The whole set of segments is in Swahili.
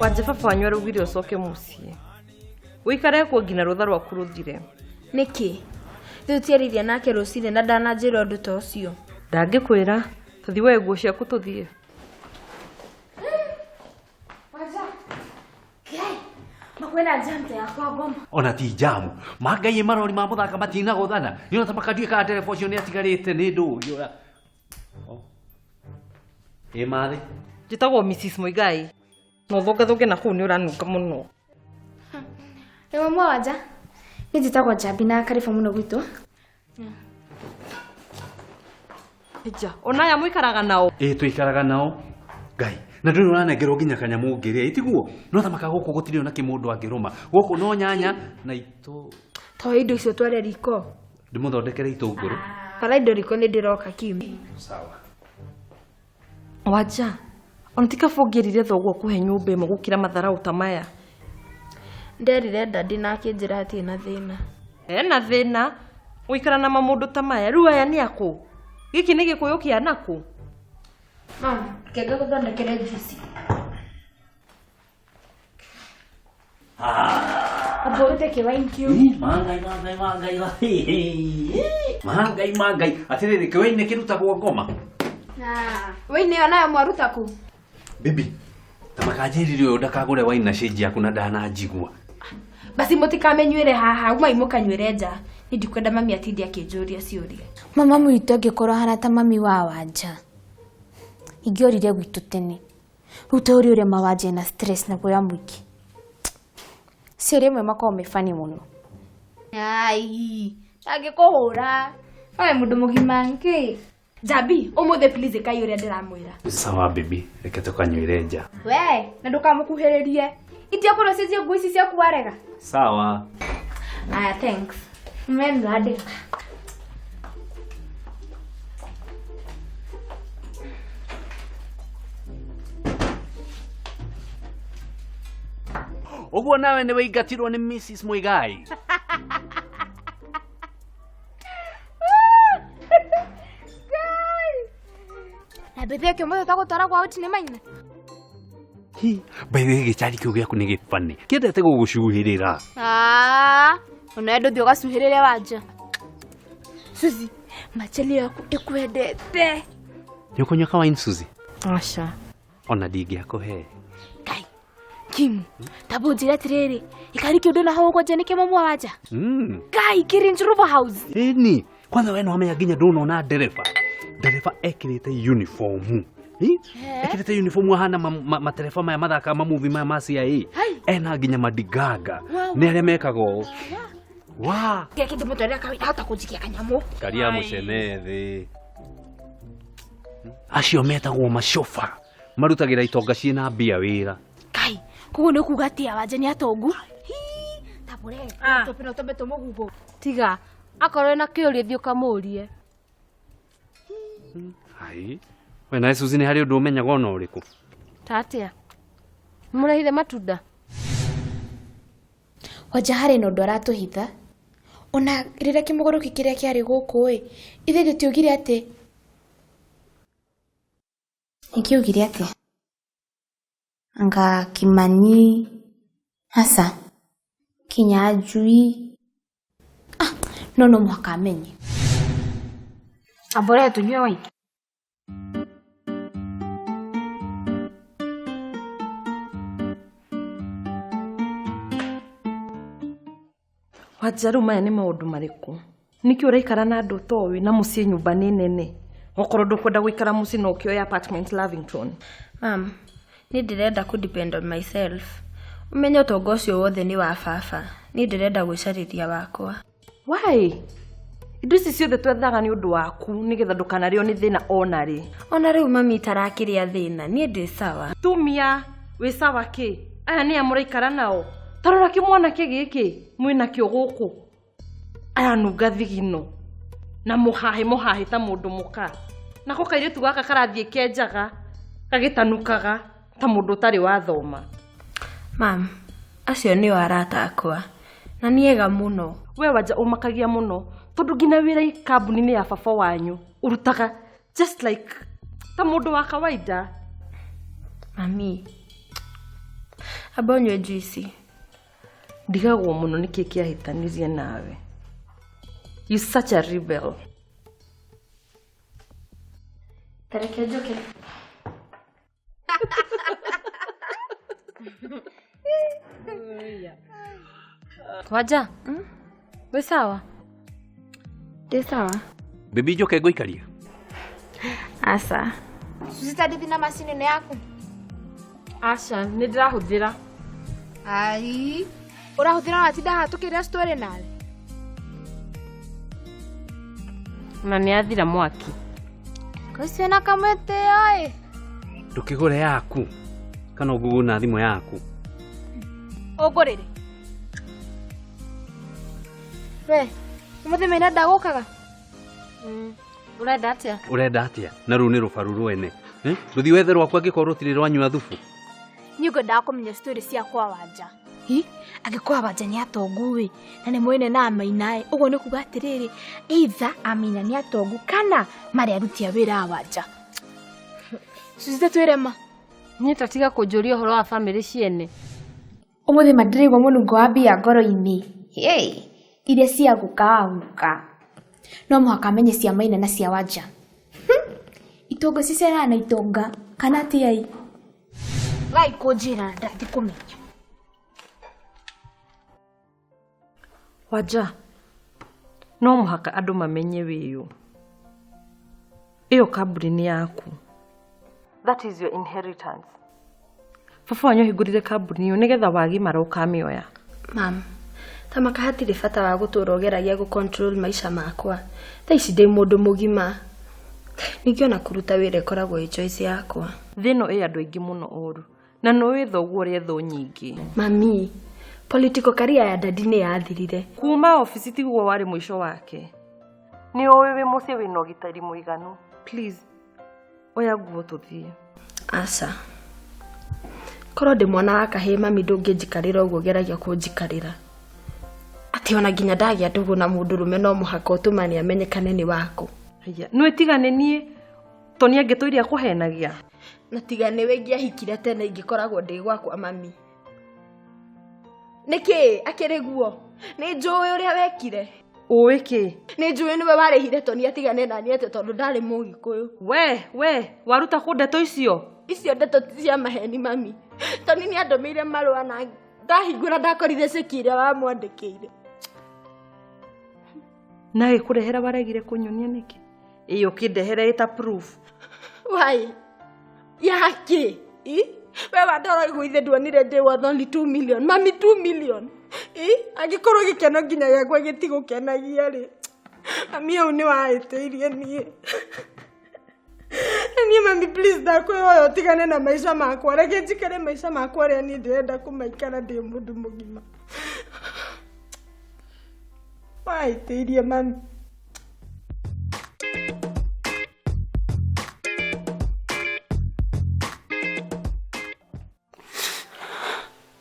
Wanje baba wanyu arugire ucoke muciĩ. Wikare kuo ngina rutha rwaku ruthire. Niki? Thutiarithia nake rucire na ndananjira undu ta ucio. Ndangikwira, tuthi we nguo ciaku tuthie. Makwena jamte yakwa goma. Ona ti jamu. Magai marori ma muthaka matina guthana. Nio ta makadie ka telephone ni atigarite ni ndu yo. Mari. Njitagwo Mrs. Muigai. No thongathoge na kuu ni uranuka muno. Ewe mwaja. Ni njitagwo Jabi na karibu muno gwitu. Ija, onaya muikaraga nao. Tuikaraga nao. Ngai. Na ndu uranengerwo nginya kanyamu ngiria itiguo no thamaka guku gutirio na kimundu angiruma guku no nyanya na itu to indo icio tware riko ndimuthondekere itunguru kala indo riko ni ndiroka kimi sawa Wanja onatika fogirire thoguo kuhe nyumba imo gukira mathara utamaya nderire dadi na akinjira ati na thina na thina uikara na mamundu tamaya riu aya ni aku giki ni gikuyukia naku Kega kuthondekere juice. Abote ke thank you. Mangai. Atiriri ke waine kirutagwo ngoma. Waine ona mwaruta ku. Bibi. Tamakajirire uyu ndakagure waine na shiji yaku na ndanajigua. Basi mutikamenywere haha uma imukanywere nja. Ndikwenda mami atindi akinjuria ciuria. Mama mwitu angikora hana ta mami wa Wanja. Igiorire gwitu tene. Ruta uri mawaje na stress na goya mwiki. Sire mwe makao mefani muno. Ai, agikuhura. Ai mundu mugima nki. Jabi, umuthe please kai uri ndiramwira. Sawa bibi, reke tukanyuire nja. We, na ndukamukuhiririe. Itia kuro cicie nguo ici ciaku warega. Sawa. Aya, thanks. Men rade. Uguo nawe ni waigatirwo ni Mrs. Muigai. Na bebe ke mo takutwara kwa uti ni maina. Bebe gicari kiu giaku ni gifani. Kiendete gugucuhirira. Unaenda thio gacuhirire Wanja. Suzi, macheli yaku ikwendete. Nyokonyoka wine Suzi. Asha. Ona ndingiakuhe. Kai. Kim, tabunjira tiriri. Ikari kiundu na hawo kwa jeni ke mamu Wanja. Kai, kirinjuruba house. Eni, kwanza wewe wamenya ginya ndunona ndereba. Ndereba ekirite uniform. Ekirite uniform hana matereba maya mathaka mamuvi maya ma CIA. Ena ginya madigaga. Ni aria mekago. Wa. Keke ndimutwara kawira hata kunjikia kanyamu. Karia mucenethi. Acio metagwo macofa. Marutagira itonga ciena mbia wira. Kai, kugo ni kugatia Wanja ni atongu. Tabure, topino tobeto mugugo. Tiga, akorwe na kiuria thio kamurie. Hai. We na Suzi ni hari undu umenyaga ona uriku. Tatia. Murahire matunda. Wanja hari no ndo aratuhitha. Ona rira kimugoroki kiria kiari guku ithe gitiugire ati. Ikiugire ati. Anga Kimani hasa Kinyajui. No mwaka amenye. Abore tunywe wai. Wanja ruma ni maundu mariku. Niki uraikara na andu towe na mucie nyumba ni nene. Okorwo ndukwenda guikara mucie no kioya apartment Lavington. Ni ndirenda ku depend on myself. Umenye utongo ucio wothe ni wa baba. Ni ndirenda gwicariria wakwa. Why? Indo ici ciothe twethaga ni undu waku nigetha ndukanario ni thina onari. Ona riu mami tarakiria thina, ni ndi sawa. Tumia, we sawa ki? Aya ni amuraikara nao. Tarora kimwana kigiki, mwina kio guku. Aya nunga thigino. Na muhahe ta mundu muka. Nako kairitu gaka karathie kenjaga, kagitanukaga ta mundu tari wathoma. Mam, acio ni arata akwa. Na niega muno. We Wanja umakagia muno. Tondu ngina wira kambuni-ini ya baba wanyu urutaga just like ta mundu wa kawaida. Mami, abonywe juice. Ndigagwo muno niki kiahitanirie nawe. You such a rebel. Tareke joke. Waja? We sawa? Ndi sawa. Baby Njoke ngoikaria. Asa. Susitadithi na macini yaku. Acha, nindirahuthira. Ai. Urahuthira na tinda hatukira story nawe. Na ni athira mwaki. Kosi na kamete oi. Ndukigure yaku. Kana ugugu na thimu yaku. Ogorere. We, umuthe mena ndagukaga. Urenda atia? Urenda atia? Na ru ni rubaru rwene. Ruthi wethe rwakwa ngiko rutiri rwanywa thubu. Nyugo ndakumenya story cia kwa Wanja. Agikwa Wanja ni atongu we, na ni mwene na amainae. Ugo ni kuga atiriri, either amina ni atongu kana mari arutia wira Wanja. Susita twirema. Nyita tiga kunjuria horo wa family ciene. Umuthe madirigwa munungo wa bia ngoro-ini. Hey, iria cia guka. No muhaka amenye cia maina na cia Wanja. Itonga cicera na itonga kana ti ai. Gai kunjira ndathi kumenya. Waja, no muhaka andu mamenye wiyo. Iyo kaburi ni yaku. That is your inheritance. Baba wanyu hingurire kaburi iyo nigetha wagi maroka mioya. Mam, tamaka hatire bata wa gutura ogeragia gu control maisha makwa. Tha ici ndi mundu mugima. Nikiona kuruta wire koragwo i choice yakwa. Thino andu aingi muno oru. Na no withoguo uri etho nyingi. Mami, political career ya dadi ni yathirire. Kuma ofisi tiguo wari mwisho wake. Ni owe mucie wina ugitari muiganu. Please. Oya guo tuthie. Asa. Koro ndi mwana wa kahii mami ndunginjikarira uguo geragia kunjikarira. Ati ona nginya ndagia ndugu na mundurume no muhaka utumani amenyekane ni waku. Haya, nwe tigane nie toni angituiria kuhenagia. Na tigane wengi ahikire tene ingikoragwo ndi gwakwa mami. Niki akiriguo ni njuwe uria wekire. Uwe ki? Ni njuwe niwe warehire toni atigane na niete tondu ndari mugikuyu. We, waruta ku ndeto icio. Icio ndeto cia maheni mami. Toni ni andomire marua na ndahingura ndakorire cikiria wa mwandikire. Na ikurehera baregire kunyonia niki? Iyo kindehere ita proof. Why? Yaki? We wadoro iguithe ndwonire ndi worth only 2 million. Mami 2 million. Agikorwo gikeno nginya gakwa gitigukenagia ri. Mami au ni waitirie nie. Ni mami please ndakwihoya utigane na maisha makwa. Reke njikare maisha makwa ria ni ndirenda kumaikara ndi mundu mugima. Waitirie mami.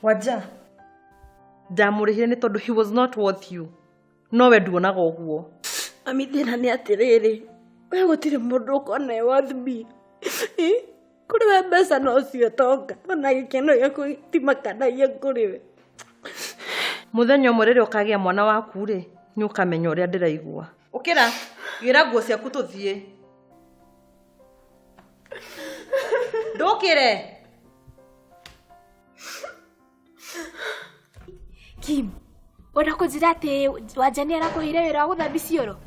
Waja. Ndamurihire ni tondu he was not worth you. No we nduonaga uguo. Mami thina ni atiriri. We gutire mundu ukona worth me. Kuri we mbeca no cio tonga. Ona gikeno giaku timakanagia kuri we. Muthenya umwe riri ukagia mwana waku ri ni ukamenya uria ndiraigua. Ukira gira nguo ciaku tuthie. Ndukire. Kim, wenda kunjira ati Wanja ni arakuhire wira wa guthambi cioro?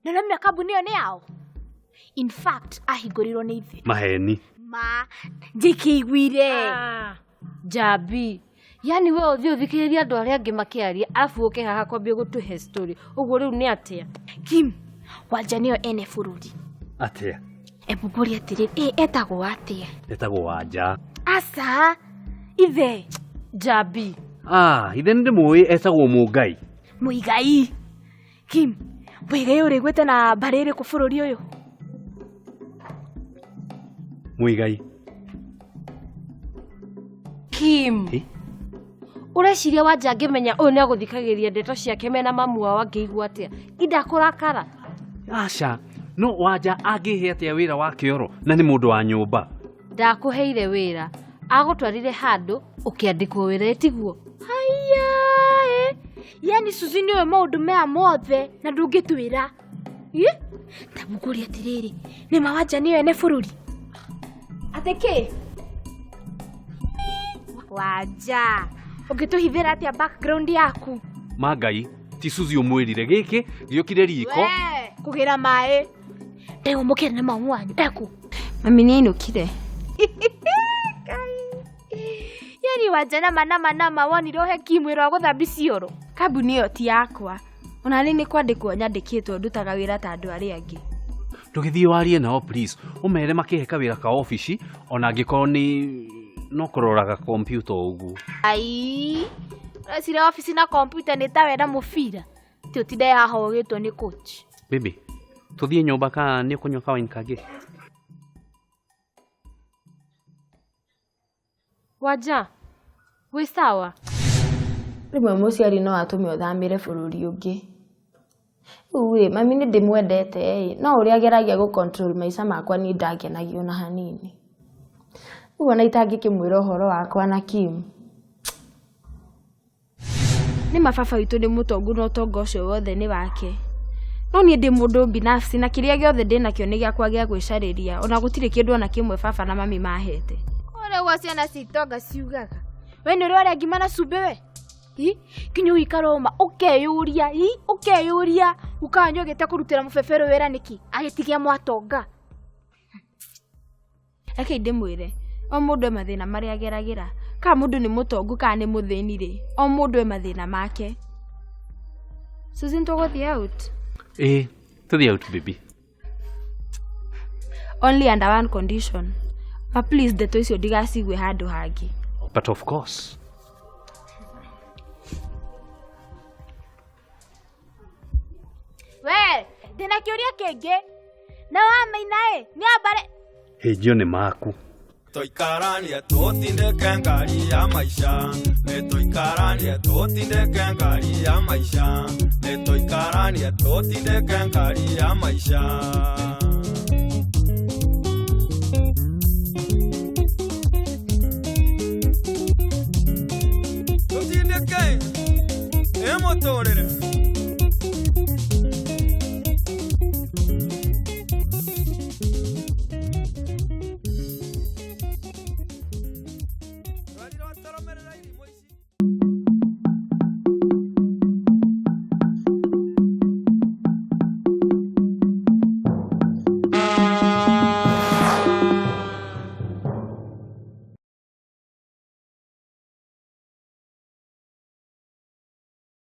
Na mia kambuni iyo ni yao? In fact, ahingurirwo ni ithe. Maheni. Ma, njikiguire. Jabi. Yani we uthikiriria andu aria angi makiaria afu uke haha kwambia gutuhe story. Uguo riu ni atia? Kim, Wanja niyo ene bururi. Atia? Ebuburi atiriri, etagwo atia? Etagwo Wanja. Asa, ithe. Jabi. Ithe ndimuĩ etagwo Mũngai. Mũigai. Kim, Mũigai ũrĩgwĩte na mbarĩ ĩrĩkũ bũrũri ũyũ? Mũigai. Kim. Ureciria Wanja angĩmenya ũyũ nĩagũthikagĩria ndeto ciake mena mamu wao angĩigua atia? Indakurakara. Aca, no Wanja angĩhe atĩa wĩra wa kĩoro na nĩ mũndũ wa nyũmba. Ndakuheire wĩra agũtwarire handũ ũkĩandĩkwo wĩra tiguo. Haya yani Suzi niwe maũndũ maya mothe na ndũngĩtwĩra. Tabukuri atiriri nĩ ma Wanja niwe ene bũrũri. Ateke Wanja ũngĩtũhithĩra atĩa background yaku? Mangai ti Suzi ũmwĩrire gĩkĩ gĩokire riko kũgĩra maĩ. Ndego mũkene na mamu wanyu eku. Mami nĩ ainũkire. Yani Wanja nama wonire ũheki mwĩra wa gũthambi cioro. Kambuni ĩyo ti yakwa. Ona nĩ kwandĩkwo nyandĩkĩtwo ndutaga wĩra ta andũ arĩa angĩ. Ndũgĩthiĩ warie nao please. Ũmere makĩheka wĩra ka ofici ona angĩkorwo nĩ no kũroraga kompyuta ũguo. Ai. Sire ofisi na kompyuta nĩ ta wenda mũbira. Ti ũtinde haha ũgĩtwo nĩ coach. Baby, tũthiĩ nyũmba ka nĩ ũkũnyua kawaini kangĩ. Wanja, wĩ sawa? Rĩmwe mũciari no atũme ũthamĩre bũrũri ũngĩ. Rĩu mami nĩ ndĩmwendete no ũrĩa ageragia gũ-control maica makwa nĩ ndangenagio na hanini. Rĩu ona itangĩkĩmwĩra ũhoro wakwa na Kim. Nĩ mababa witũ nĩ mũtongu na ũtonga ũcio wothe nĩ wake. No niĩ ndĩ mũndũ binafsi na kĩrĩa gĩothe ndĩnakĩo nĩ gĩakwa gĩa gwĩcarĩria ona gũtirĩ kĩndũ ona kĩmwe baba na mami mahete. Ũrĩa ciana citonga ciugaga. We nĩ ũrĩa ngima na cumbĩ we? Kinyo ikaroma ukeyuria ukanyo gete kurutira mufefero wera niki agitigia mwatonga. Eke ndimwire o mundu mathina mari ageragira ka mundu ni mutongu ka ni muthini ri o mundu mathina make. Suzi ntogothi out. Tuthi out baby. Only under one condition. But please the toys ndigasigwe handu hangi. But of course. We, ndina kiuria kingi. Na wamaina ni abare. Hejio ni maku. Toikarania tutindeke ngari ya maisha. Toikarania tutindeke ngari ya maisha. Toikarania tutindeke ngari ya maisha. Tutindeke emotorere.